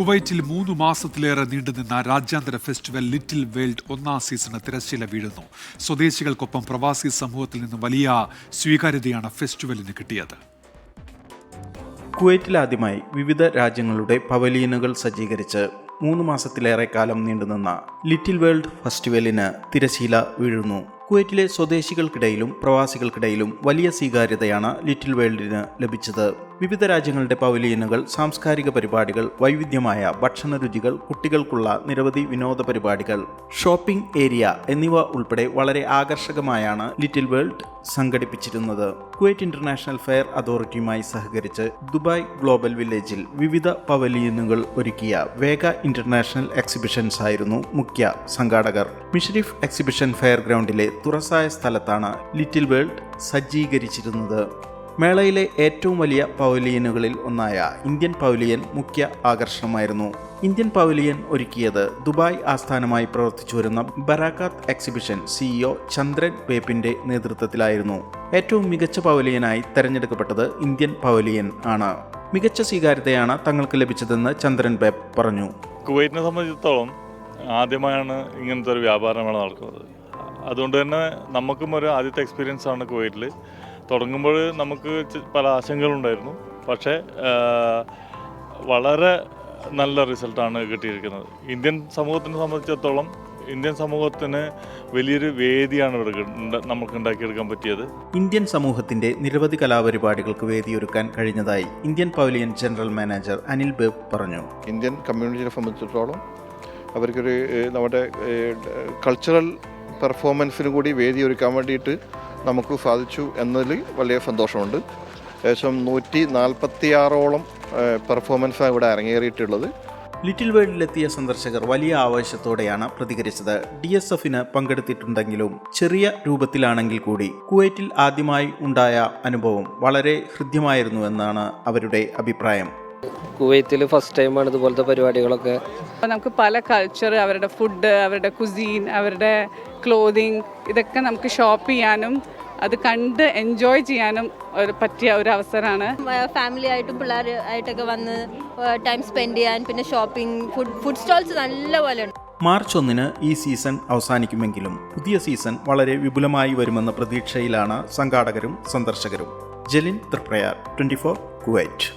കുവൈറ്റിൽ 3 മാസത്തിലേറെ നീണ്ടുനിന്ന രാജ്യാന്തര ഫെസ്റ്റിവൽ ലിറ്റിൽ വേൾഡ് ഒന്നാം സീസണ് തിരശ്ശീല വീഴുന്നു. സ്വദേശികൾക്കൊപ്പം പ്രവാസി സമൂഹത്തിൽ നിന്ന് വലിയ സ്വീകാര്യതയാണ് ഫെസ്റ്റിവലിന് കിട്ടിയത്. കുവൈറ്റിലാദ്യമായി വിവിധ രാജ്യങ്ങളുടെ പവലിയനുകൾ സജ്ജീകരിച്ച് 3 മാസത്തിലേറെ കാലം നീണ്ടുനിന്ന ലിറ്റിൽ വേൾഡ് ഫെസ്റ്റിവലിന് തിരശ്ശീല വീഴുന്നു. കുവൈറ്റിലെ സ്വദേശികൾക്കിടയിലും പ്രവാസികൾക്കിടയിലും വലിയ സ്വീകാര്യതയാണ് ലിറ്റിൽ വേൾഡിന് ലഭിച്ചത്. വിവിധ രാജ്യങ്ങളുടെ പവലിയനുകൾ, സാംസ്കാരിക പരിപാടികൾ, വൈവിധ്യമായ ഭക്ഷണ രുചികൾ, കുട്ടികൾക്കുള്ള നിരവധി വിനോദ പരിപാടികൾ, ഷോപ്പിംഗ് ഏരിയ എന്നിവ ഉൾപ്പെടെ വളരെ ആകർഷകമായാണ് ലിറ്റിൽ വേൾഡ് സംഘടിപ്പിച്ചിരുന്നത്. കുവൈറ്റ് ഇന്റർനാഷണൽ ഫെയർ അതോറിറ്റിയുമായി സഹകരിച്ച് ദുബായ് ഗ്ലോബൽ വില്ലേജിൽ വിവിധ പവലിയനുകൾ ഒരുക്കിയ വേഗ ഇന്റർനാഷണൽ എക്സിബിഷൻസ് ആയിരുന്നു മുഖ്യ സംഘാടകർ. മിഷരിഫ് എക്സിബിഷൻ ഫെയർ ഗ്രൗണ്ടിലെ തുറസായ സ്ഥലത്താണ് ലിറ്റിൽ വേൾഡ് സജ്ജീകരിച്ചിരുന്നത്. മേളയിലെ ഏറ്റവും വലിയ പവലിയനുകളിൽ ഒന്നായ ഇന്ത്യൻ പവലിയൻ മുഖ്യ ആകർഷണമായിരുന്നു. ഇന്ത്യൻ പവലിയൻ ഒരുക്കിയത് ദുബായ് ആസ്ഥാനമായി പ്രവർത്തിച്ചു വരുന്ന ബറാക്കാത്ത് എക്സിബിഷൻ CEO ചന്ദ്രൻ വേപ്പിന്റെ നേതൃത്വത്തിലായിരുന്നു. ഏറ്റവും മികച്ച പവലിയനായി തെരഞ്ഞെടുക്കപ്പെട്ടത് ഇന്ത്യൻ പവലിയൻ ആണ്. മികച്ച സ്വീകാര്യതയാണ് തങ്ങൾക്ക് ലഭിച്ചതെന്ന് ചന്ദ്രൻ വേപ്പ് പറഞ്ഞു. കുവൈറ്റിനെ സംബന്ധിച്ചിടത്തോളം ആദ്യമായാണ് ഇങ്ങനത്തെ ഒരു വ്യാപാരമേള നടക്കുന്നത്. അതുകൊണ്ട് തന്നെ നമുക്കും ഒരു ആദ്യത്തെ എക്സ്പീരിയൻസ് ആണ് കുവൈറ്റിൽ. തുടങ്ങുമ്പോൾ നമുക്ക് പല ആശങ്കകളുണ്ടായിരുന്നു. പക്ഷേ വളരെ നല്ല റിസൾട്ടാണ് കിട്ടിയിരിക്കുന്നത്. ഇന്ത്യൻ സമൂഹത്തിനെ സംബന്ധിച്ചിടത്തോളം ഇന്ത്യൻ സമൂഹത്തിന് വലിയൊരു വേദിയാണ് ഇവിടെ നമുക്ക് ഉണ്ടാക്കിയെടുക്കാൻ പറ്റിയത്. ഇന്ത്യൻ സമൂഹത്തിന്റെ നിരവധി കലാപരിപാടികൾക്ക് വേദിയൊരുക്കാൻ കഴിഞ്ഞതായി Indian pavilion general manager Anil babe പറഞ്ഞു. ഇന്ത്യൻ കമ്മ്യൂണിറ്റിയെ സംബന്ധിച്ചിടത്തോളം അവർക്കൊരു നമ്മുടെ കൾച്ചറൽ പെർഫോമൻസിന് കൂടി വേദിയൊരുക്കാൻ വേണ്ടിയിട്ട് നമുക്ക് സാധിച്ചു എന്നതിൽ വലിയ സന്തോഷമുണ്ട്. ഏകദേശം 146ഓളം പെർഫോമൻസാണ് ഇവിടെ അരങ്ങേറിയിട്ടുള്ളത്. ലിറ്റിൽ വേൾഡിലെത്തിയ സന്ദർശകർ വലിയ ആവേശത്തോടെയാണ് പ്രതികരിച്ചത്. DSFന് പങ്കെടുത്തിട്ടുണ്ടെങ്കിലും ചെറിയ രൂപത്തിലാണെങ്കിൽ കൂടി കുവൈറ്റിൽ ആദ്യമായി ഉണ്ടായ അനുഭവം വളരെ ഹൃദ്യമായിരുന്നു എന്നാണ് അവരുടെ അഭിപ്രായം. കുവൈത്തിൽ ഫസ്റ്റ് ടൈമാണ് ഇതുപോലത്തെ പരിപാടികളൊക്കെ. നമുക്ക് പല കൾച്ചർ, അവരുടെ ഫുഡ്, അവരുടെ കുസീൻ, അവരുടെ ക്ലോതിങ്, ഇതൊക്കെ നമുക്ക് ഷോപ്പ് ചെയ്യാനും അത് കണ്ട് എൻജോയ് ചെയ്യാനും പറ്റിയ ഒരു അവസരമാണ്. ഫാമിലി ആയിട്ടും പിള്ളേർ ആയിട്ടൊക്കെ വന്ന് ടൈം സ്പെൻഡ് ചെയ്യാൻ, പിന്നെ ഷോപ്പിംഗ്, ഫുഡ് സ്റ്റോൾസ് നല്ലപോലെ ഉണ്ട്. മാർച്ച് 1 ഈ സീസൺ അവസാനിക്കുമെങ്കിലും പുതിയ സീസൺ വളരെ വിപുലമായി വരുമെന്ന പ്രതീക്ഷയിലാണ് സംഘാടകരും സന്ദർശകരും. ജലിൻ തൃപ്രയാർ, 24 കുവൈറ്റ്.